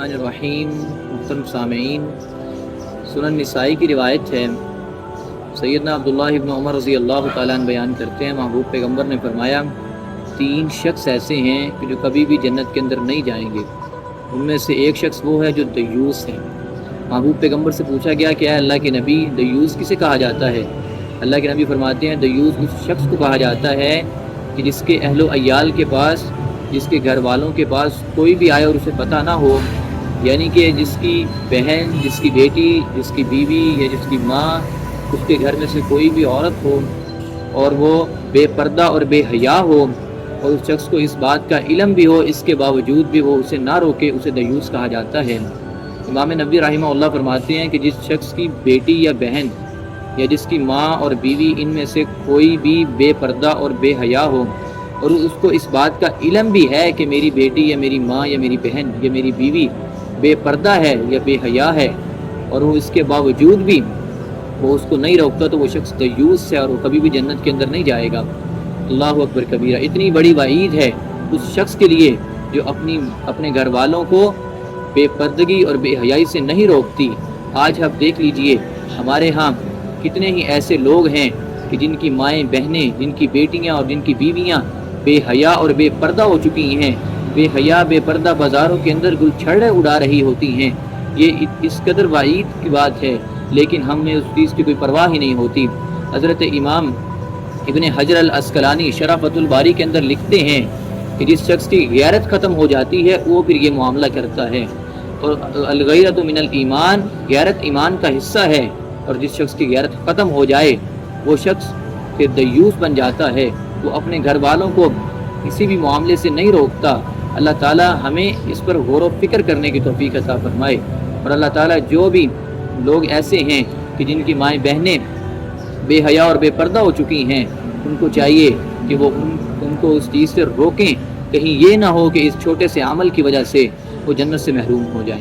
रहमान मुहतरम सामईन, सुनन निसाई की रिवायत है। सैयदना अब्दुल्लाह इब्न उमर रज़ी अल्लाह तआला अन्हु बयान करते हैं, महबूब पैगम्बर ने फरमाया, 3 शख्स ऐसे हैं कि जो कभी भी जन्नत के अंदर नहीं जाएंगे। उनमें से एक शख्स वो है जो दयूस है। महबूब पैगम्बर से पूछा गया कि अल्लाह के नबी, दयूस किसे कहा जाता है? अल्लाह के नबी फरमाते हैं, दयूस उस शख्स को कहा जाता है कि जिसके अहलो अयाल के पास, जिसके घर वालों के पास कोई भी आए और उसे पता ना हो, यानी कि जिसकी बहन, जिसकी बेटी, जिसकी बीवी या जिसकी माँ, उसके घर में से कोई भी औरत हो और वो बेपर्दा और बेहया हो और उस शख्स को इस बात का इल्म भी हो, इसके बावजूद भी वो उसे ना रोके, उसे दयूस कहा जाता है। इमाम नबी रहमहुल्लाह फरमाते हैं कि जिस शख्स की बेटी या बहन या जिसकी माँ और बीवी इनमें से कोई भी बेपर्दा और बेहया हो और उसको इस बात का इल्म भी है कि मेरी बेटी या मेरी माँ या मेरी बहन या मेरी बीवी बेपर्दा है या बेहया है, और वो इसके बावजूद भी वो उसको नहीं रोकता, तो वो शख्स दयूस है और वो कभी भी जन्नत के अंदर नहीं जाएगा। अल्लाहु अकबर कबीरा। इतनी बड़ी वईद है उस शख्स के लिए जो अपने घर वालों को बेपर्दगी और बेहयाई से नहीं रोकती। आज आप देख लीजिए, हमारे यहाँ कितने ही ऐसे लोग हैं कि जिनकी माएँ बहनें, जिनकी बेटियाँ और जिनकी बीवियाँ बेहया और बेपर्दा हो चुकी हैं। बेहया बेपर्दा बाज़ारों के अंदर गुलछड़े उड़ा रही होती हैं। ये इस कदर वाईद की बात है, लेकिन हमें उस चीज़ की कोई परवाह ही नहीं होती। हज़रत इमाम इब्न हजर अल अस्कलानी शरह फतुल बारी के अंदर लिखते हैं कि जिस शख्स की गैरत ख़त्म हो जाती है वो फिर ये मामला करता है, और अल-गैरतु मिनल ईमान, गैरत ईमान का हिस्सा है, और जिस शख्स की गैरत ख़त्म हो जाए वो शख्स फिर दयूस बन जाता है। वो अपने घर वालों को किसी भी मामले से नहीं रोकता। अल्लाह ताला हमें इस पर गौर व फिक्र करने की तौफीक अता फरमाए। और अल्लाह ताला जो भी लोग ऐसे हैं कि जिनकी माएँ बहनें बेहया और बेपर्दा हो चुकी हैं, उनको चाहिए कि वो उनको उस चीज़ से रोकें, कहीं ये ना हो कि इस छोटे से अमल की वजह से वो जन्नत से महरूम हो जाएं।